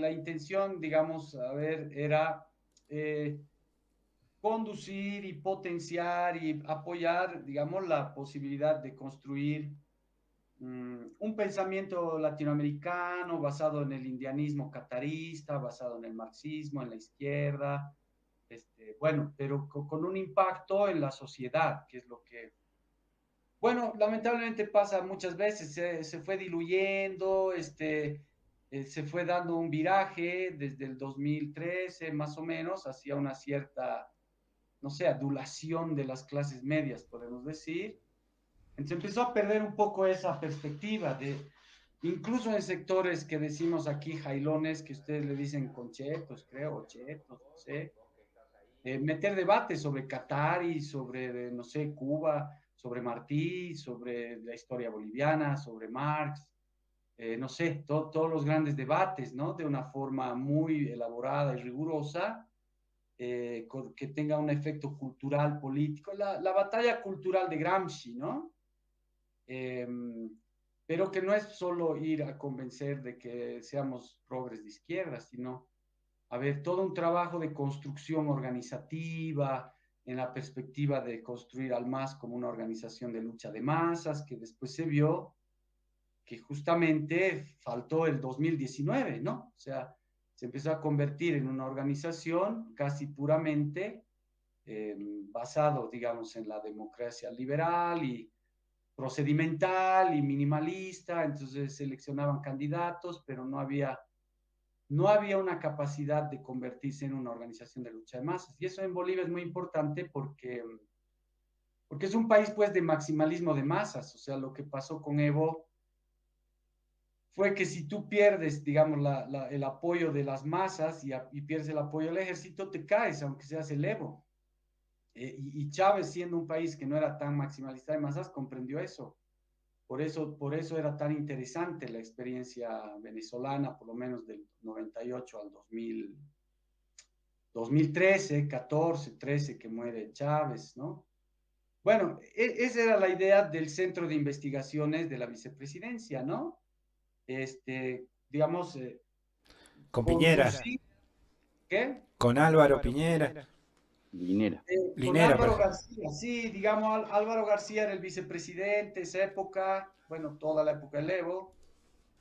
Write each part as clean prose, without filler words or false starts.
la intención, digamos, a ver, era conducir y potenciar y apoyar, digamos, la posibilidad de construir un pensamiento latinoamericano basado en el indianismo catarista, basado en el marxismo, en la izquierda, bueno, pero con un impacto en la sociedad, que es lo que, bueno, lamentablemente pasa muchas veces, se fue diluyendo, se fue dando un viraje desde el 2013 más o menos hacia una cierta, no sé, adulación de las clases medias, podemos decir. Entonces empezó a perder un poco esa perspectiva de, incluso en sectores que decimos aquí jailones, que ustedes le dicen conchetos, creo, o chetos, no sé, meter debate sobre Qatar y sobre, no sé, Cuba, sobre Martí, sobre la historia boliviana, sobre Marx, no sé, todos los grandes debates, ¿no? De una forma muy elaborada y rigurosa, que tenga un efecto cultural, político, la batalla cultural de Gramsci, ¿no? Eh, pero que no es solo ir a convencer de que seamos progres de izquierda, sino a ver, todo un trabajo de construcción organizativa en la perspectiva de construir al MAS como una organización de lucha de masas, que después se vio que justamente faltó el 2019, ¿no? O sea, se empezó a convertir en una organización casi puramente basado, digamos, en la democracia liberal y procedimental y minimalista, entonces seleccionaban candidatos, pero no había una capacidad de convertirse en una organización de lucha de masas. Y eso en Bolivia es muy importante porque es un país pues de maximalismo de masas. O sea, lo que pasó con Evo fue que si tú pierdes, digamos, el apoyo de las masas y pierdes el apoyo del ejército, te caes, aunque seas el Evo. Y Chávez, siendo un país que no era tan maximalista de masas, comprendió eso. Por eso era tan interesante la experiencia venezolana, por lo menos del 98 al 2013, 14, 13, que muere Chávez, ¿no? Bueno, esa era la idea del Centro de Investigaciones de la Vicepresidencia, ¿no? Digamos, Con Piñera, conducir, ¿qué? con Álvaro Piñera, Linera. Con Linera, Álvaro perdón. García, sí, digamos, Álvaro García era el vicepresidente esa época, bueno, toda la época del Evo,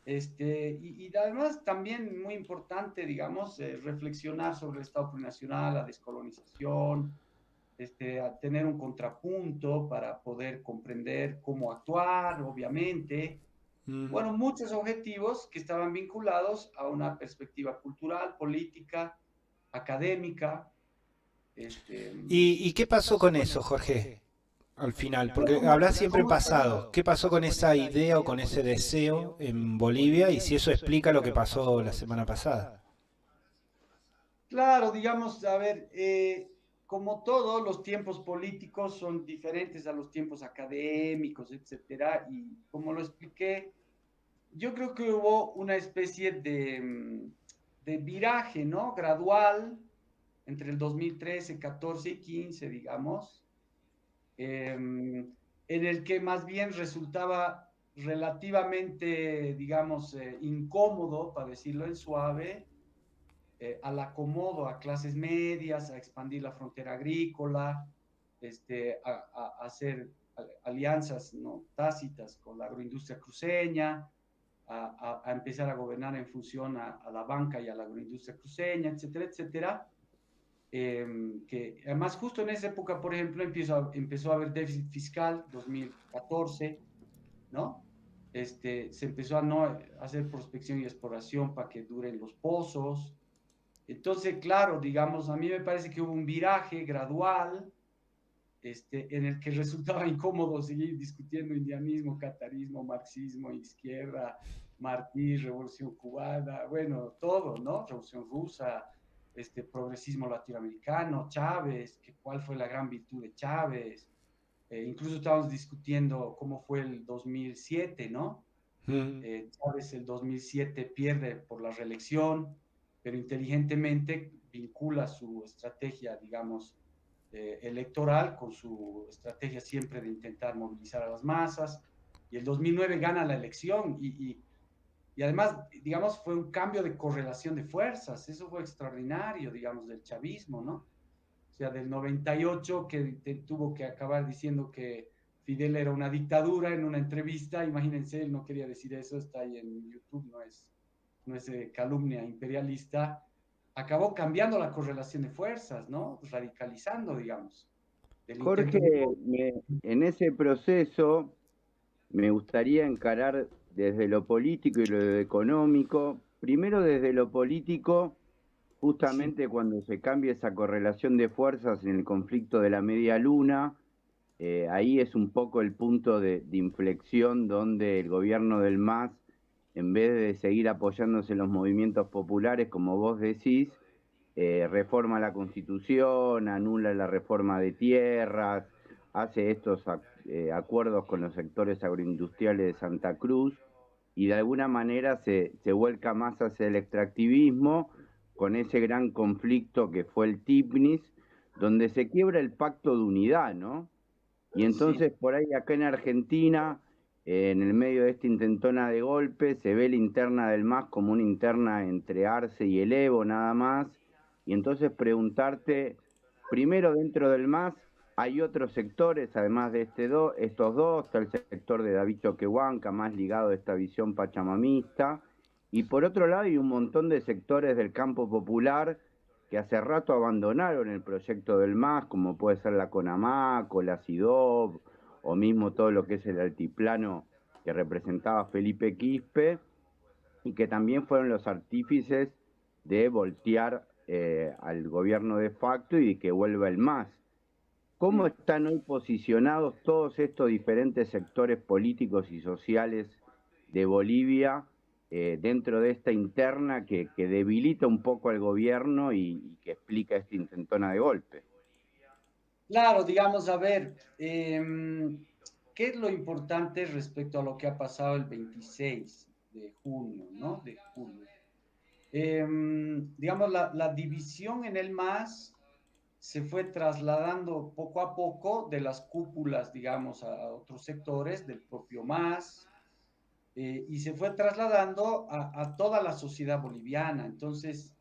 y además también muy importante, digamos, reflexionar sobre el Estado plurinacional, la descolonización, a tener un contrapunto para poder comprender cómo actuar, obviamente. Mm. Bueno, muchos objetivos que estaban vinculados a una perspectiva cultural, política, académica. Este, ¿Y qué pasó con eso, Jorge? Al final, bueno, porque hablas siempre pasado. ¿Qué pasó con esa idea o con ese deseo en Bolivia? Y si eso explica lo que pasó la semana pasada. claro, digamos, a ver, como todos los tiempos políticos son diferentes a los tiempos académicos, etcétera, y como lo expliqué, yo creo que hubo una especie de viraje, ¿no? Gradual entre el 2013, 14 y 15, digamos, en el que más bien resultaba relativamente, digamos, incómodo, para decirlo en suave, al acomodo a clases medias, a expandir la frontera agrícola, a hacer alianzas, ¿no?, tácitas con la agroindustria cruceña, a empezar a gobernar en función a la banca y a la agroindustria cruceña, etcétera, etcétera. Que además justo en esa época, por ejemplo, empezó a haber déficit fiscal, 2014, ¿no? Se empezó a no hacer prospección y exploración para que duren los pozos. Entonces, claro, digamos, a mí me parece que hubo un viraje gradual, en el que resultaba incómodo seguir discutiendo indianismo, catarismo, marxismo, izquierda, Martí, revolución cubana, bueno, todo, ¿no? Revolución rusa, progresismo latinoamericano, Chávez, cuál fue la gran virtud de Chávez. Incluso estábamos discutiendo cómo fue el 2007, ¿no? Mm. Chávez el 2007 pierde por la reelección, pero inteligentemente vincula su estrategia, digamos, electoral con su estrategia siempre de intentar movilizar a las masas. Y el 2009 gana la elección y Y además, digamos, fue un cambio de correlación de fuerzas, eso fue extraordinario, digamos, del chavismo, ¿no? O sea, del 98 que tuvo que acabar diciendo que Fidel era una dictadura en una entrevista, imagínense, él no quería decir eso, está ahí en YouTube, no es calumnia imperialista, acabó cambiando la correlación de fuerzas, ¿no? Radicalizando, digamos, del intento Jorge, de... en ese proceso me gustaría encarar desde lo político y lo económico. Primero desde lo político, Sí, justamente cuando se cambia esa correlación de fuerzas en el conflicto de la Media Luna, ahí es un poco el punto de inflexión donde el gobierno del MAS, en vez de seguir apoyándose en los movimientos populares, como vos decís, reforma la Constitución, anula la reforma de tierras, hace estos acuerdos con los sectores agroindustriales de Santa Cruz y de alguna manera se vuelca más hacia el extractivismo con ese gran conflicto que fue el TIPNIS, donde se quiebra el pacto de unidad, ¿no? Y sí, entonces por ahí acá en Argentina, en el medio de esta intentona de golpe, se ve la interna del MAS como una interna entre Arce y el Evo nada más, y entonces preguntarte, primero dentro del MAS hay otros sectores, además de estos dos, está el sector de David Choquehuanca, más ligado a esta visión pachamamista, y por otro lado hay un montón de sectores del campo popular que hace rato abandonaron el proyecto del MAS, como puede ser la CONAMAC o la CIDOB, o mismo todo lo que es el altiplano que representaba Felipe Quispe, y que también fueron los artífices de voltear al gobierno de facto y de que vuelva el MAS. ¿Cómo mm. están hoy posicionados todos estos diferentes sectores políticos y sociales de Bolivia dentro de esta interna que debilita un poco al gobierno y que explica esta intentona de golpe? Claro, digamos, a ver, ¿qué es lo importante respecto a lo que ha pasado el 26 de junio, ¿no? De julio. Digamos, la división en el MAS se fue trasladando poco a poco de las cúpulas, digamos, a otros sectores del propio MAS, y se fue trasladando a toda la sociedad boliviana. Entonces,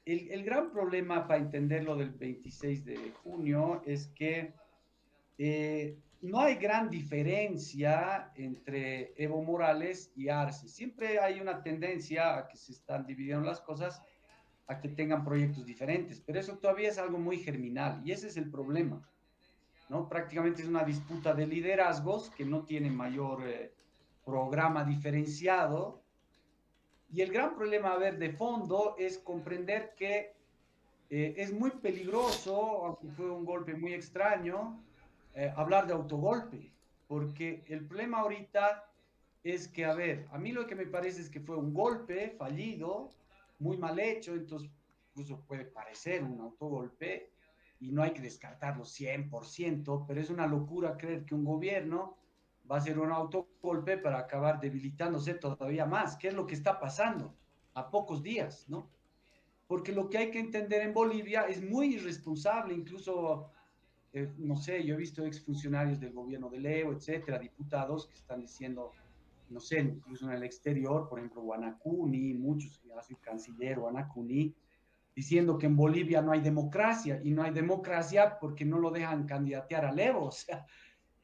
el gran problema para entender lo del 26 de junio es que no hay gran diferencia entre Evo Morales y Arce. Siempre hay una tendencia a que se están dividiendo las cosas, a que tengan proyectos diferentes, pero eso todavía es algo muy germinal y ese es el problema, ¿no? Prácticamente es una disputa de liderazgos que no tiene mayor programa diferenciado. Y el gran problema, a ver, de fondo es comprender que es muy peligroso, aunque fue un golpe muy extraño, hablar de autogolpe, porque el problema ahorita es que, a ver, a mí lo que me parece es que fue un golpe fallido, muy mal hecho, entonces incluso puede parecer un autogolpe y no hay que descartarlo 100%, pero es una locura creer que un gobierno va a hacer un autogolpe para acabar debilitándose todavía más. ¿Qué es lo que está pasando a pocos días, no? Porque lo que hay que entender en Bolivia es muy irresponsable, incluso, no sé, yo he visto exfuncionarios del gobierno de Leo, etcétera, diputados que están diciendo, no sé, incluso en el exterior, por ejemplo, Guanacuni, muchos, ya soy canciller Guanacuni, diciendo que en Bolivia no hay democracia, y no hay democracia porque no lo dejan candidatear a Leo, o sea,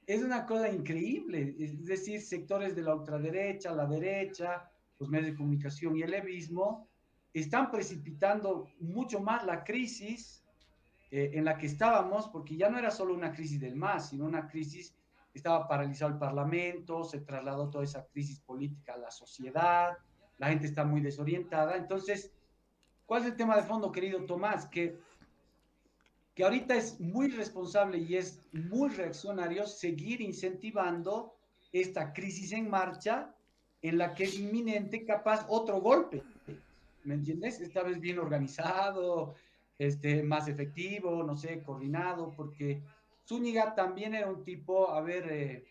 es una cosa increíble, es decir, sectores de la ultraderecha, la derecha, los medios de comunicación y el levismo están precipitando mucho más la crisis en la que estábamos, porque ya no era solo una crisis del MAS, sino una crisis, estaba paralizado el Parlamento, se trasladó toda esa crisis política a la sociedad, la gente está muy desorientada. Entonces, ¿cuál es el tema de fondo, querido Tomás? Que ahorita es muy responsable y es muy reaccionario seguir incentivando esta crisis en marcha en la que es inminente capaz otro golpe. ¿Me entiendes? Esta vez bien organizado, más efectivo, no sé, coordinado, porque Zúñiga también era un tipo, a ver,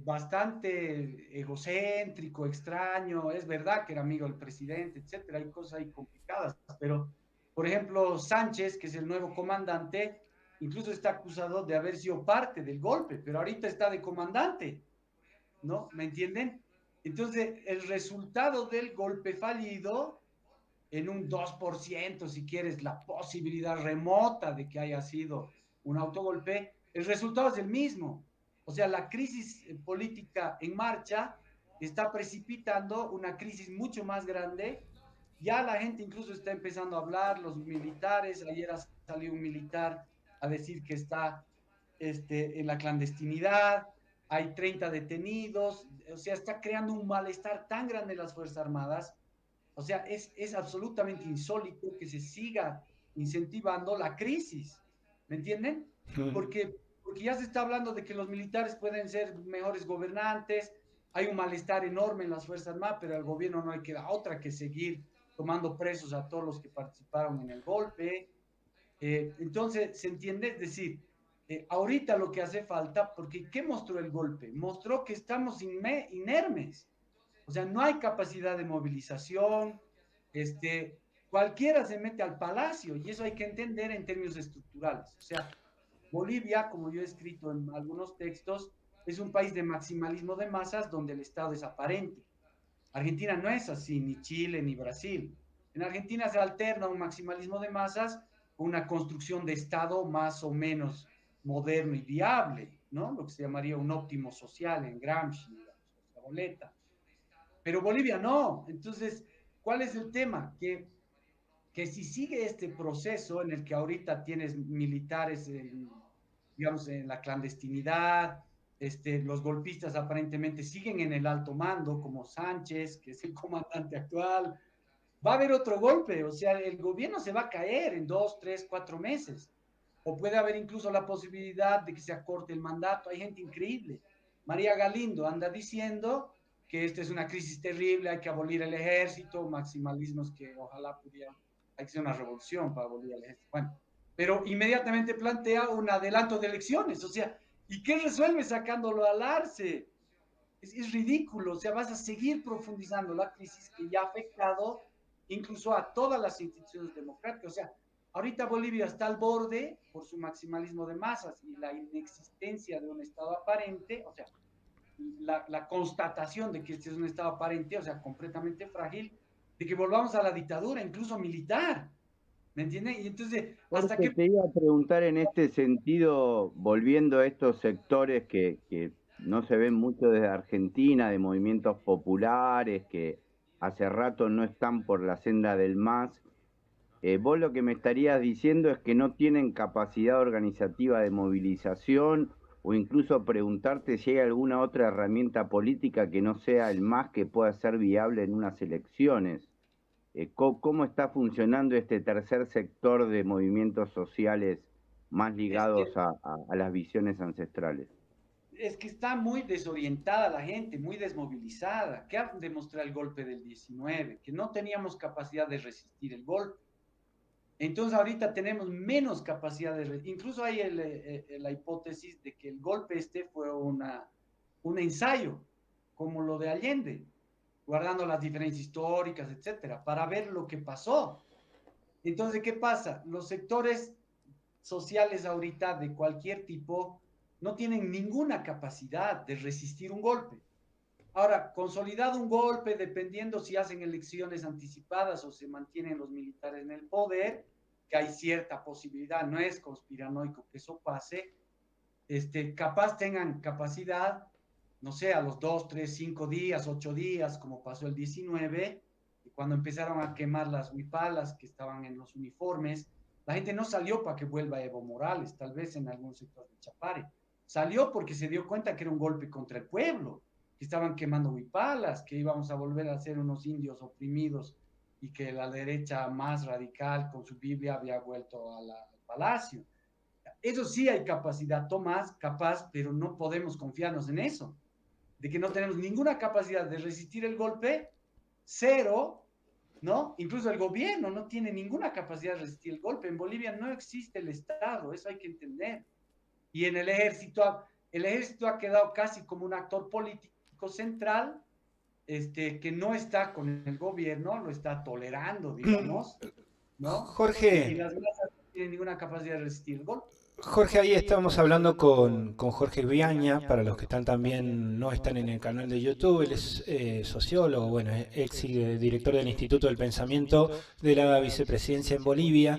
bastante egocéntrico, extraño, es verdad que era amigo del presidente, etcétera, hay cosas ahí complicadas, pero, por ejemplo, Sánchez, que es el nuevo comandante, incluso está acusado de haber sido parte del golpe, pero ahorita está de comandante, ¿no? ¿Me entienden? Entonces, el resultado del golpe fallido, en un 2%, si quieres, la posibilidad remota de que haya sido un autogolpe, el resultado es el mismo. O sea, la crisis política en marcha está precipitando una crisis mucho más grande. Ya la gente incluso está empezando a hablar, los militares, ayer salió un militar a decir que está en la clandestinidad, hay 30 detenidos, o sea, está creando un malestar tan grande en las Fuerzas Armadas, o sea, es absolutamente insólito que se siga incentivando la crisis, ¿me entienden? Porque ya se está hablando de que los militares pueden ser mejores gobernantes, hay un malestar enorme en las Fuerzas Armadas, pero al gobierno no hay que dar otra que seguir tomando presos a todos los que participaron en el golpe. Entonces, ¿se entiende? Es decir, ahorita lo que hace falta, porque ¿qué mostró el golpe? Mostró que estamos inermes, o sea, no hay capacidad de movilización, cualquiera se mete al palacio y eso hay que entender en términos estructurales. O sea, Bolivia, como yo he escrito en algunos textos, es un país de maximalismo de masas donde el Estado es aparente. Argentina no es así, ni Chile, ni Brasil. En Argentina se alterna un maximalismo de masas con una construcción de Estado más o menos moderno y viable, ¿no? Lo que se llamaría un óptimo social en Gramsci, digamos, la boleta. Pero Bolivia no. Entonces, ¿cuál es el tema? Que si sigue este proceso en el que ahorita tienes militares, digamos, en la clandestinidad, los golpistas aparentemente siguen en el alto mando, como Sánchez, que es el comandante actual, va a haber otro golpe, o sea, el gobierno se va a caer en 2, 3, 4 meses, o puede haber incluso la posibilidad de que se acorte el mandato, hay gente increíble. María Galindo anda diciendo que esta es una crisis terrible, hay que abolir el ejército, maximalismos que ojalá pudieran, hay que hacer una revolución para abolir el ejército. Bueno, pero inmediatamente plantea un adelanto de elecciones, o sea, ¿y qué resuelve sacándolo al arce? Es ridículo, o sea, vas a seguir profundizando la crisis que ya ha afectado incluso a todas las instituciones democráticas. O sea, ahorita Bolivia está al borde por su maximalismo de masas y la inexistencia de un Estado aparente, o sea, la constatación de que este es un Estado aparente, o sea, completamente frágil, de que volvamos a la dictadura, incluso militar. ¿Me entienden? Y entonces, hasta Jorge, qué... te iba a preguntar en este sentido, volviendo a estos sectores que no se ven mucho desde Argentina, de movimientos populares, que hace rato no están por la senda del MAS, vos lo que me estarías diciendo es que no tienen capacidad organizativa de movilización o incluso preguntarte si hay alguna otra herramienta política que no sea el MAS que pueda ser viable en unas elecciones. ¿Cómo está funcionando este tercer sector de movimientos sociales más Es que, ligados a las visiones ancestrales? es que está muy desorientada la gente, muy desmovilizada. ¿Qué ha demostrado el golpe del 19? Que no teníamos capacidad de resistir el golpe. Entonces ahorita tenemos menos capacidad de... Incluso hay la hipótesis de que el golpe fue un ensayo, como lo de Allende, guardando las diferencias históricas, etcétera, para ver lo que pasó. Entonces, ¿qué pasa? Los sectores sociales ahorita de cualquier tipo no tienen ninguna capacidad de resistir un golpe. Ahora, consolidado un golpe, dependiendo si hacen elecciones anticipadas o se mantienen los militares en el poder, que hay cierta posibilidad, no es conspiranoico que eso pase, capaz tengan capacidad, no sé, a los 2, 3, 5 días, 8 días, como pasó el 19, y cuando empezaron a quemar las huipalas que estaban en los uniformes, la gente no salió para que vuelva Evo Morales, tal vez en algún sector de Chapare, salió porque se dio cuenta que era un golpe contra el pueblo, que estaban quemando huipalas, que íbamos a volver a ser unos indios oprimidos y que la derecha más radical con su Biblia había vuelto al palacio. Eso sí hay capacidad, Tomás, capaz, pero no podemos confiarnos en eso, de que no tenemos ninguna capacidad de resistir el golpe, cero, ¿no? Incluso el gobierno no tiene ninguna capacidad de resistir el golpe. En Bolivia no existe el Estado, eso hay que entender. Y en el ejército ha quedado casi como un actor político central, que no está con el gobierno, lo está tolerando, digamos, ¿no? Y Jorge, las masas no tienen ninguna capacidad de resistir el golpe. Jorge, ahí estábamos hablando con Jorge Viaña, para los que están también no están en el canal de YouTube. Él es sociólogo, bueno, ex director del Instituto del Pensamiento de la Vicepresidencia en Bolivia.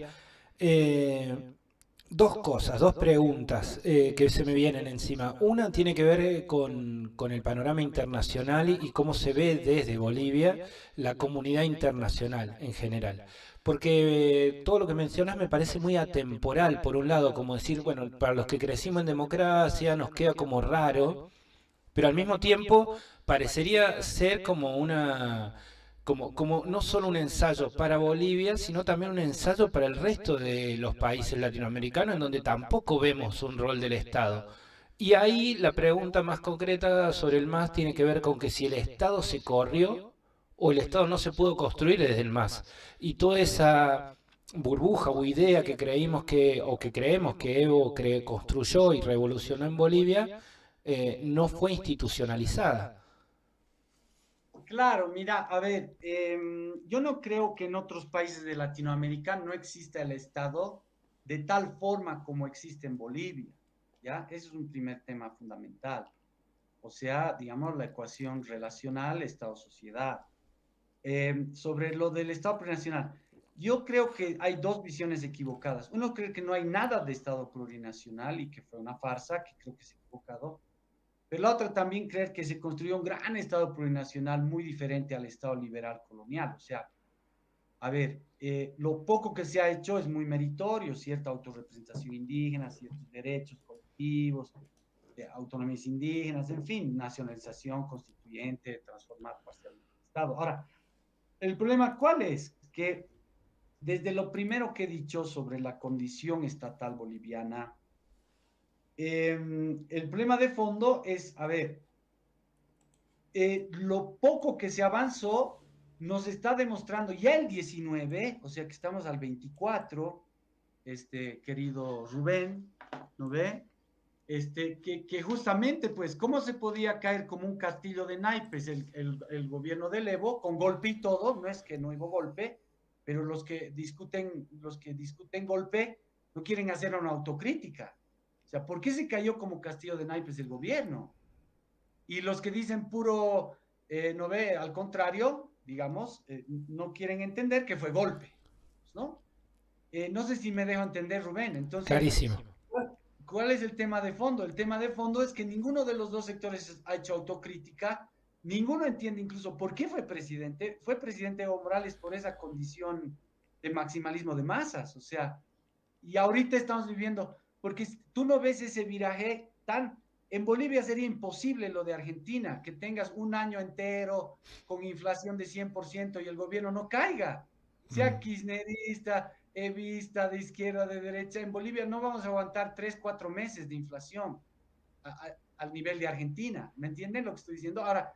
Dos cosas, dos preguntas que se me vienen encima. Una tiene que ver con el panorama internacional y cómo se ve desde Bolivia la comunidad internacional en general. Porque todo lo que mencionas me parece muy atemporal, por un lado, como decir, bueno, para los que crecimos en democracia nos queda como raro, pero al mismo tiempo parecería ser como como no solo un ensayo para Bolivia, sino también un ensayo para el resto de los países latinoamericanos, en donde tampoco vemos un rol del Estado. Y ahí la pregunta más concreta sobre el MAS tiene que ver con que si el Estado se corrió o el Estado no se pudo construir desde el MAS. Y toda esa burbuja o idea que creímos o que creemos que Evo construyó y revolucionó en Bolivia, no fue institucionalizada. Claro, mira, a ver, yo no creo que en otros países de Latinoamérica no exista el Estado de tal forma como existe en Bolivia, ¿ya? Ese es un primer tema fundamental. O sea, digamos, la ecuación relacional Estado-sociedad. Sobre lo del Estado plurinacional, yo creo que hay dos visiones equivocadas. Uno cree que no hay nada de Estado plurinacional y que fue una farsa, que creo que se ha equivocado. Pero la otra también creer que se construyó un gran Estado plurinacional muy diferente al Estado liberal colonial. O sea, a ver, lo poco que se ha hecho es muy meritorio, cierta autorrepresentación indígena, ciertos derechos colectivos, autonomías indígenas, en fin, nacionalización constituyente, transformar parcialmente el Estado. Ahora, ¿el problema cuál es? Que desde lo primero que he dicho sobre la condición estatal boliviana, el problema de fondo es, a ver, lo poco que se avanzó nos está demostrando ya el 19, o sea que estamos al 24, querido Rubén, ¿no ve? Que justamente, pues, ¿cómo se podía caer como un castillo de naipes el gobierno del Evo, con golpe y todo? No es que no hubo golpe, pero los que discuten golpe no quieren hacer una autocrítica. O sea, ¿por qué se cayó como castillo de naipes el gobierno? Y los que dicen puro, no ve, al contrario, digamos, no quieren entender que fue golpe, ¿no? No sé si me dejo entender, Rubén. Entonces, Clarísimo. ¿cuál es el tema de fondo? El tema de fondo es que ninguno de los dos sectores ha hecho autocrítica, ninguno entiende incluso por qué fue presidente. Fue presidente Evo Morales por esa condición de maximalismo de masas, o sea, y ahorita estamos viviendo, porque tú no ves ese viraje tan... En Bolivia sería imposible lo de Argentina, que tengas un año entero con inflación de 100% y el gobierno no caiga, sea kirchnerista, evista, de izquierda, de derecha. En Bolivia no vamos a aguantar 3, 4 meses de inflación al nivel de Argentina. ¿Me entienden lo que estoy diciendo? Ahora,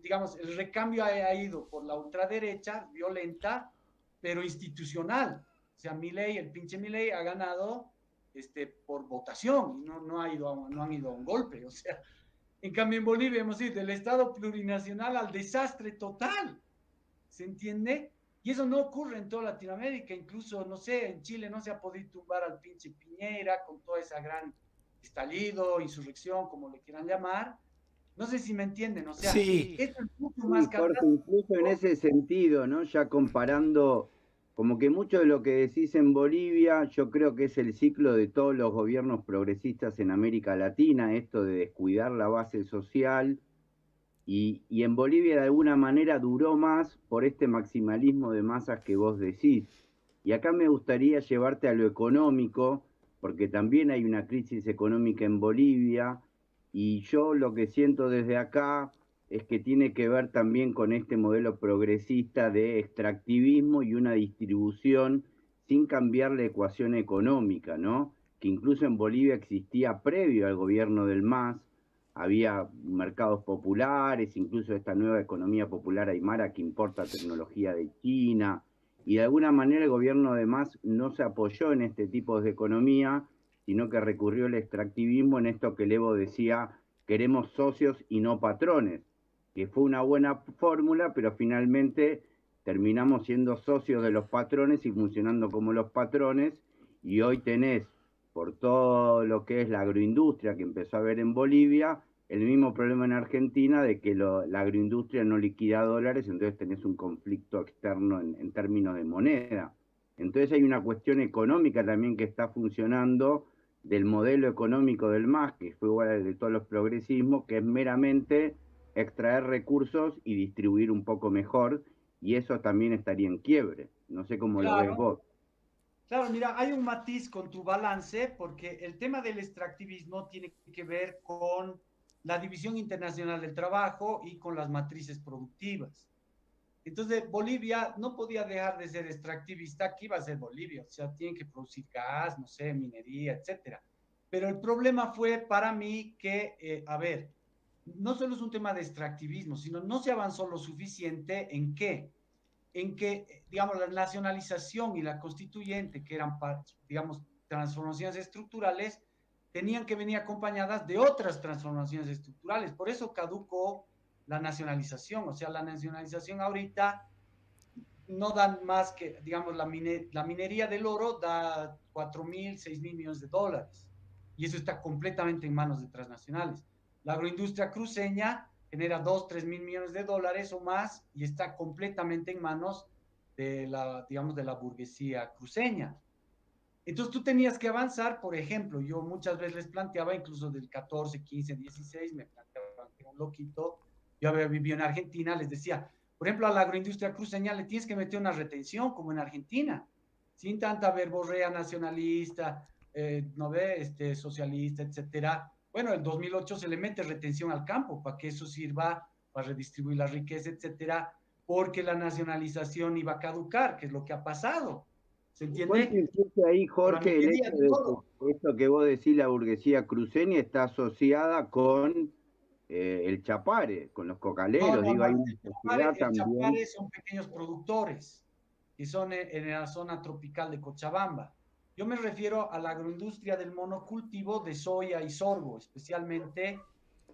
digamos, el recambio ha ido por la ultraderecha, violenta, pero institucional. O sea, Milei, el pinche Milei ha ganado por votación y no han ido a un golpe. O sea, en cambio en Bolivia hemos ido del Estado plurinacional al desastre total. ¿Se entiende? Y eso no ocurre en toda Latinoamérica, incluso, no sé, en Chile no se ha podido tumbar al pinche Piñera con toda esa gran estallido, insurrección, como le quieran llamar. No sé si me entienden, o sea, Sí, esto es mucho Sí, más Jorge, incluso en ese sentido, ¿no? Ya comparando, como que mucho de lo que decís en Bolivia, yo creo que es el ciclo de todos los gobiernos progresistas en América Latina, esto de descuidar la base social, y en Bolivia de alguna manera duró más por este maximalismo de masas que vos decís. Y acá me gustaría llevarte a lo económico, porque también hay una crisis económica en Bolivia, y yo lo que siento desde acá es que tiene que ver también con este modelo progresista de extractivismo y una distribución sin cambiar la ecuación económica, ¿no? Que incluso en Bolivia existía previo al gobierno del MAS, había mercados populares, incluso esta nueva economía popular aymara que importa tecnología de China, y de alguna manera el gobierno además no se apoyó en este tipo de economía, sino que recurrió al extractivismo en esto que Levo decía, queremos socios y no patrones, que fue una buena fórmula, pero finalmente terminamos siendo socios de los patrones y funcionando como los patrones, y hoy tenés por todo lo que es la agroindustria que empezó a haber en Bolivia, el mismo problema en Argentina de que la agroindustria no liquida dólares, entonces tenés un conflicto externo en términos de moneda. Entonces hay una cuestión económica también que está funcionando del modelo económico del MAS, que fue igual al de todos los progresismos, que es meramente extraer recursos y distribuir un poco mejor, y eso también estaría en quiebre. No sé cómo lo ves Claro, vos. claro, mira, hay un matiz con tu balance porque el tema del extractivismo tiene que ver con la División Internacional del Trabajo y con las matrices productivas. Entonces, Bolivia no podía dejar de ser extractivista, aquí va a ser Bolivia, o sea, tiene que producir gas, no sé, minería, etcétera. Pero el problema fue para mí que, a ver, no solo es un tema de extractivismo, sino no se avanzó lo suficiente en qué, digamos, la nacionalización y la constituyente, que eran, digamos, transformaciones estructurales, tenían que venir acompañadas de otras transformaciones estructurales. Por eso caducó la nacionalización. O sea, la nacionalización ahorita no dan más que, digamos, la minería del oro da 4.000, 6.000 millones de dólares. Y eso está completamente en manos de transnacionales. La agroindustria cruceña genera 2, 3.000 millones de dólares o más y está completamente en manos de la, digamos, de la burguesía cruceña. Entonces tú tenías que avanzar, por ejemplo, yo muchas veces les planteaba, incluso del 14, 15, 16, me planteaban que era un loquito, yo había vivido en Argentina, les decía, por ejemplo, a la agroindustria cruceña le tienes que meter una retención, como en Argentina, sin tanta verborrea nacionalista, no ve, socialista, etcétera. Bueno, en 2008 se le mete retención al campo para que eso sirva para redistribuir la riqueza, etcétera, porque la nacionalización iba a caducar, que es lo que ha pasado. ¿Se ¿Cuánto entiende? influye ahí, Con la Jorge, el minería hecho de de oro. que esto que vos decís, la burguesía cruceña, está asociada con el chapare, con los No, cocaleros? no, Digo, hay no. una sociedad El también. chapare son pequeños productores que son en la zona tropical de Cochabamba. Yo me refiero a la agroindustria del monocultivo de soya y sorgo, especialmente,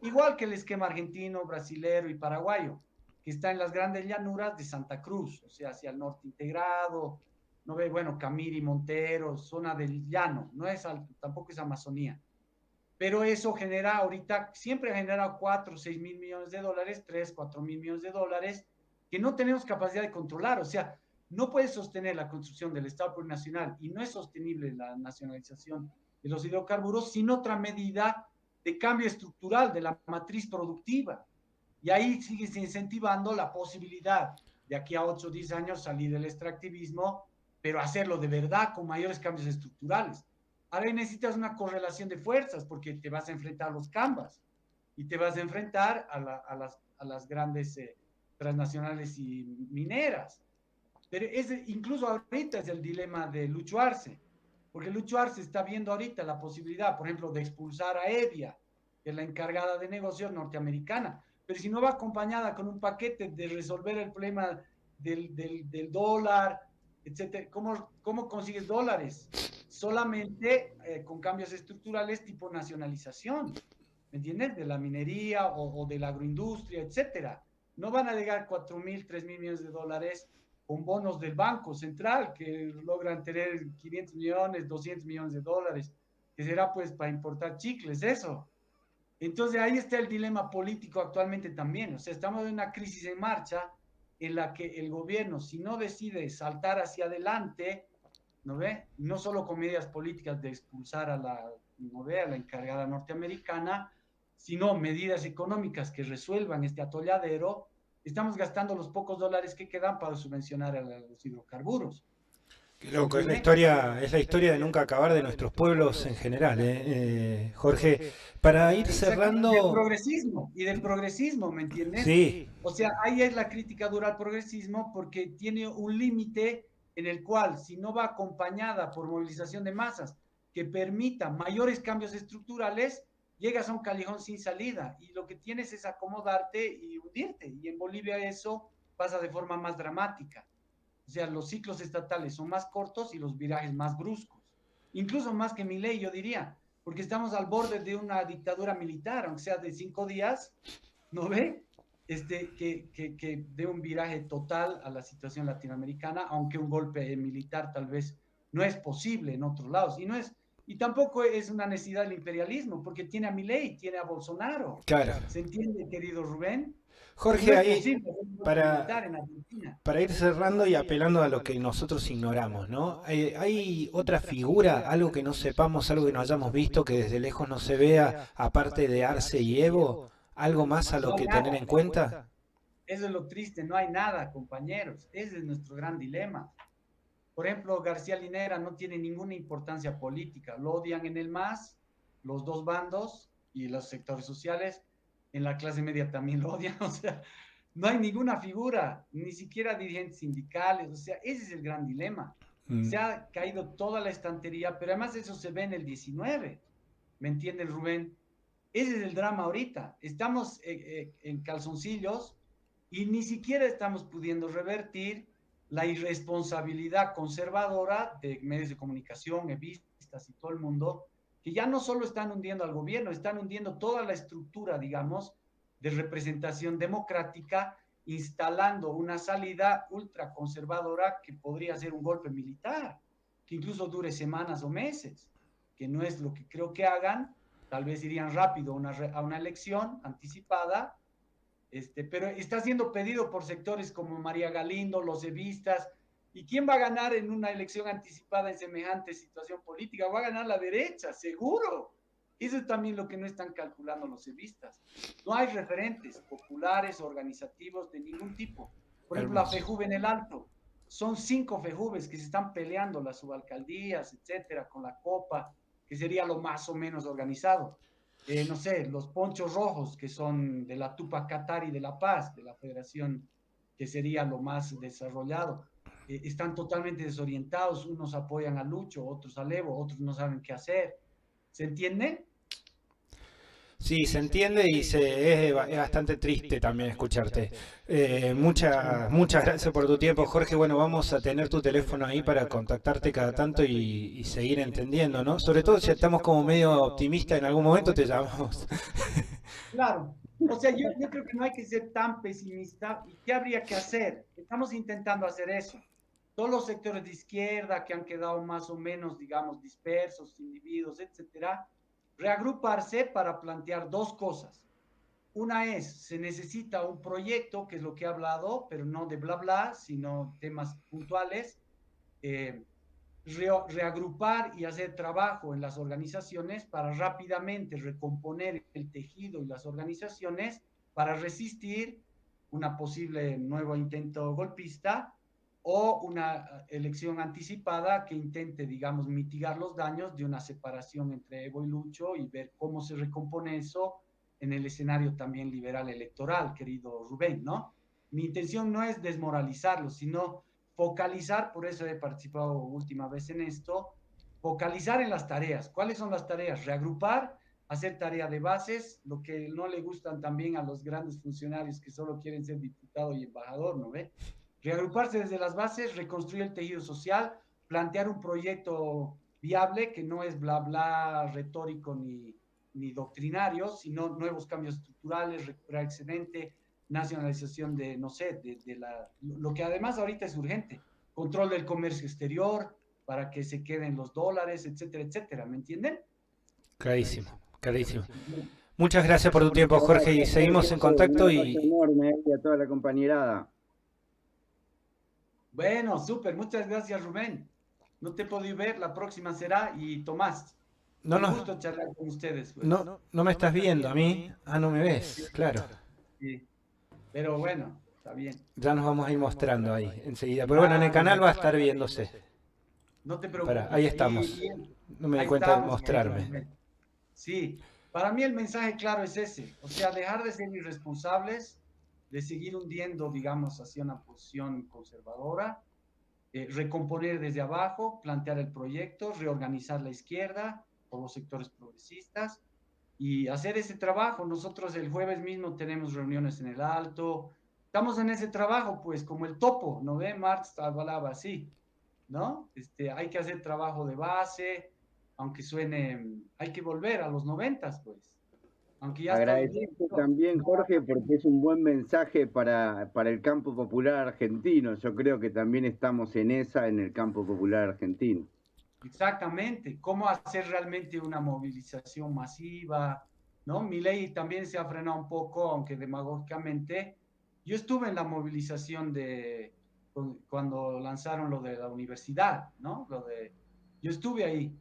igual que el esquema argentino, brasilero y paraguayo, que está en las grandes llanuras de Santa Cruz, o sea, hacia el norte integrado, no ve, bueno, Camiri, Montero, zona del llano, no es tampoco es Amazonía. Pero eso genera ahorita, siempre ha generado 4 o 6 mil millones de dólares, 3, 4 mil millones de dólares, que no tenemos capacidad de controlar. O sea, no puede sostener la construcción del Estado plurinacional y no es sostenible la nacionalización de los hidrocarburos sin otra medida de cambio estructural de la matriz productiva. Y ahí sigue incentivando la posibilidad de aquí a 8 o 10 años salir del extractivismo, pero hacerlo de verdad con mayores cambios estructurales. Ahora necesitas una correlación de fuerzas porque te vas a enfrentar a los Canvas y te vas a enfrentar a las grandes transnacionales y mineras. Pero incluso ahorita es el dilema de Lucho Arce, porque Lucho Arce está viendo ahorita la posibilidad, por ejemplo, de expulsar a Evia, que es la encargada de negocios norteamericana, pero si no va acompañada con un paquete de resolver el problema del dólar, etcétera, ¿cómo consigues dólares? Solamente con cambios estructurales tipo nacionalización, ¿me entiendes? De la minería o de la agroindustria, etcétera. No van a llegar 4.000, 3.000 millones de dólares con bonos del Banco Central que logran tener 500 millones, 200 millones de dólares, que será pues para importar chicles, eso. Entonces ahí está el dilema político actualmente también. O sea, estamos en una crisis en marcha en la que el gobierno, si no decide saltar hacia adelante, ¿no ve? No solo con medidas políticas de expulsar a la, ¿no ve? A la encargada norteamericana, sino medidas económicas que resuelvan este atolladero, estamos gastando los pocos dólares que quedan para subvencionar a los hidrocarburos. Qué ¿Se loco, entiende? es la historia de nunca acabar de nuestros pueblos en general, Jorge. Para ir Exacto, y del cerrando, progresismo, ¿me entiendes? sí, O sea, ahí es la crítica dura al progresismo porque tiene un límite en el cual, si no va acompañada por movilización de masas que permita mayores cambios estructurales, llegas a un callejón sin salida y lo que tienes es acomodarte y hundirte. Y en Bolivia eso pasa de forma más dramática. O sea, los ciclos estatales son más cortos y los virajes más bruscos. Incluso más que mi ley, yo diría, porque estamos al borde de una dictadura militar, aunque sea de 5 días, ¿no ve? Que dé un viraje total a la situación latinoamericana, aunque un golpe militar tal vez no es posible en otros lados. Y no es Y tampoco es una necesidad del imperialismo, porque tiene a Milei, tiene a Bolsonaro. Claro. ¿Se entiende, querido Rubén? Jorge, No es ahí posible hacer un golpe para, militar en Argentina. para ir cerrando y apelando a lo que nosotros ignoramos, ¿no? ¿Hay otra figura, algo que no sepamos, algo que no hayamos visto, que desde lejos no se vea, aparte de Arce y Evo? ¿Algo más a No lo hay que tener nada. en cuenta? Eso es lo triste, no hay nada, compañeros. Ese es nuestro gran dilema. Por ejemplo, García Linera no tiene ninguna importancia política. Lo odian en el MAS, los dos bandos y los sectores sociales. En la clase media también lo odian. O sea, no hay ninguna figura, ni siquiera dirigentes sindicales. O sea, ese es el gran dilema. Se ha caído toda la estantería, pero además eso se ve en el 19. ¿Me entiendes, Rubén? Ese es el drama ahorita. Estamos en calzoncillos y ni siquiera estamos pudiendo revertir la irresponsabilidad conservadora de medios de comunicación, evistas y todo el mundo, que ya no solo están hundiendo al gobierno, están hundiendo toda la estructura, digamos, de representación democrática, instalando una salida ultraconservadora que podría ser un golpe militar, que incluso dure semanas o meses, que no es lo que creo que hagan. Tal vez irían rápido a una elección anticipada, pero está siendo pedido por sectores como María Galindo, los evistas. ¿Y quién va a ganar en una elección anticipada en semejante situación política? Va a ganar la derecha, seguro. Eso es también lo que no están calculando los evistas. No hay referentes populares, organizativos de ningún tipo. Por ejemplo, la FEJUVE en el Alto. Son 5 FEJUVES que se están peleando las subalcaldías, etcétera, con la Copa, que sería lo más o menos organizado. No sé, los Ponchos Rojos, que son de la Tupac Katari de La Paz, de la federación, que sería lo más desarrollado. Están totalmente desorientados, unos apoyan a Lucho, otros a Evo, otros no saben qué hacer. ¿Se entiende? Sí, se entiende y es bastante triste también escucharte. Muchas gracias por tu tiempo, Jorge. Bueno, vamos a tener tu teléfono ahí para contactarte cada tanto y seguir entendiendo, ¿no? Sobre todo si estamos como medio optimistas, en algún momento te llamamos. Claro. O sea, yo creo que no hay que ser tan pesimista. ¿Y qué habría que hacer? Estamos intentando hacer eso. Todos los sectores de izquierda que han quedado más o menos, digamos, dispersos, individuos, etcétera, reagruparse para plantear 2 cosas. Una es, se necesita un proyecto, que es lo que he hablado, pero no de bla bla, sino temas puntuales, eh, reagrupar y hacer trabajo en las organizaciones para rápidamente recomponer el tejido y las organizaciones para resistir una posible nuevo intento golpista o una elección anticipada que intente, digamos, mitigar los daños de una separación entre Evo y Lucho y ver cómo se recompone eso en el escenario también liberal electoral, querido Rubén, ¿no? Mi intención no es desmoralizarlo, sino focalizar, por eso he participado última vez en esto, focalizar en las tareas. ¿Cuáles son las tareas? Reagrupar, hacer tarea de bases, lo que no le gustan también a los grandes funcionarios que solo quieren ser diputado y embajador, ¿no ve? Reagruparse desde las bases, reconstruir el tejido social, plantear un proyecto viable que no es bla bla retórico ni doctrinario, sino nuevos cambios estructurales, recuperar excedente, nacionalización de, no sé, lo que además ahorita es urgente, control del comercio exterior para que se queden los dólares, etcétera, etcétera, ¿me entienden? Clarísimo, clarísimo. Muchas gracias por tu tiempo, Jorge, y seguimos en contacto y enorme a toda la compañerada. Bueno, súper, muchas gracias, Rubén. No te he podido ver, la próxima será, y Tomás. No, un gusto charlar con ustedes. Pues. No me estás viendo a mí. Ah, no me ves, claro. Sí. Pero bueno, está bien. Ya nos vamos a ir mostrando ahí enseguida. Pero bueno, en el canal va a estar viéndose. No te preocupes. Para, ahí estamos. No me di cuenta de mostrarme. Sí, para mí el mensaje claro es ese. O sea, dejar de ser irresponsables, de seguir hundiendo, digamos, hacia una posición conservadora, recomponer desde abajo, plantear el proyecto, reorganizar la izquierda por los sectores progresistas y hacer ese trabajo. Nosotros el jueves mismo tenemos reuniones en el Alto. Estamos en ese trabajo, pues, como el topo, ¿no ve? Marx hablaba así, ¿no? Hay que hacer trabajo de base, aunque suene, hay que volver a los 90, pues. Aunque ya agradecerte también, Jorge, porque es un buen mensaje para el campo popular argentino. Yo creo que también estamos en el campo popular argentino. Exactamente, cómo hacer realmente una movilización masiva, ¿no? Milei también se ha frenado un poco, aunque demagógicamente. Yo estuve en la movilización cuando lanzaron lo de la universidad, ¿no? Yo estuve ahí.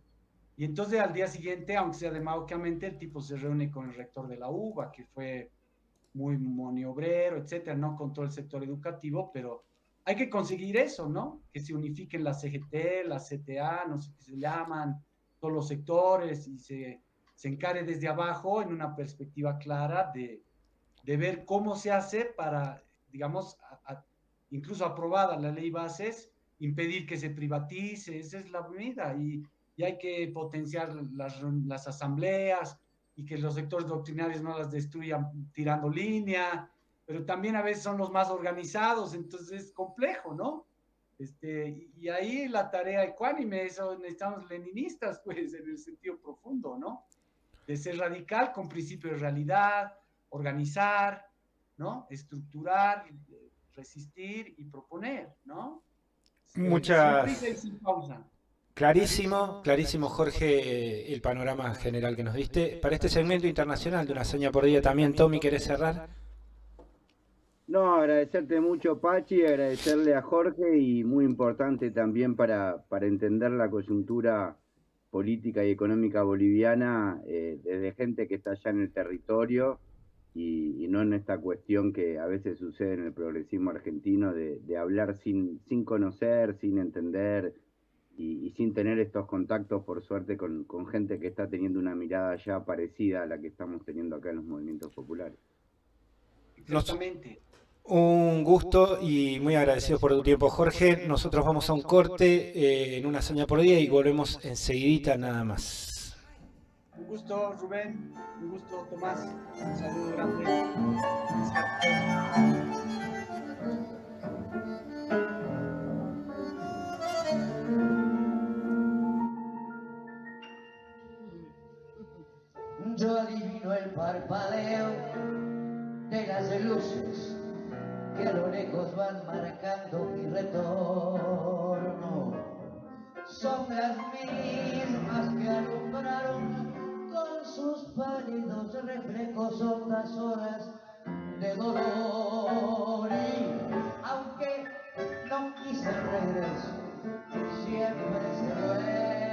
Y entonces al día siguiente, aunque sea demagógicamente, el tipo se reúne con el rector de la UBA, que fue muy maniobrero, etcétera, no con todo el sector educativo, pero hay que conseguir eso, ¿no? Que se unifiquen la CGT, la CTA, no sé qué se llaman, todos los sectores y se encare desde abajo en una perspectiva clara de ver cómo se hace para, digamos, incluso aprobada la ley bases, impedir que se privatice, esa es la medida, y hay que potenciar las asambleas y que los sectores doctrinarios no las destruyan tirando línea, pero también a veces son los más organizados, entonces es complejo, ¿no? Y ahí la tarea ecuánime, eso necesitamos leninistas, pues, en el sentido profundo, ¿no? De ser radical con principio de realidad, organizar, ¿no? Estructurar, resistir y proponer, ¿no? Sin prisa y Muchas. sin pausa. Clarísimo, clarísimo, Jorge, el panorama general que nos diste. Para este segmento internacional de una hazaña por día también, Tommy, ¿querés cerrar? No, agradecerte mucho, Pachi, agradecerle a Jorge y muy importante también para entender la coyuntura política y económica boliviana desde gente que está allá en el territorio y no en esta cuestión que a veces sucede en el progresismo argentino de hablar sin conocer, sin entender y sin tener estos contactos, por suerte, con gente que está teniendo una mirada ya parecida a la que estamos teniendo acá en los movimientos populares. Nos, Exactamente. un gusto y muy agradecidos por tu tiempo, Jorge. Nosotros vamos a un corte en una hazaña por día y volvemos enseguidita nada más. Un gusto, Rubén. Un gusto, Tomás. Un saludo grande. Yo adivino el parpadeo de las luces que a lo lejos van marcando mi retorno. Son las mismas que alumbraron con sus pálidos reflejos hondas horas de dolor. Y aunque no quise el regreso, siempre se duele.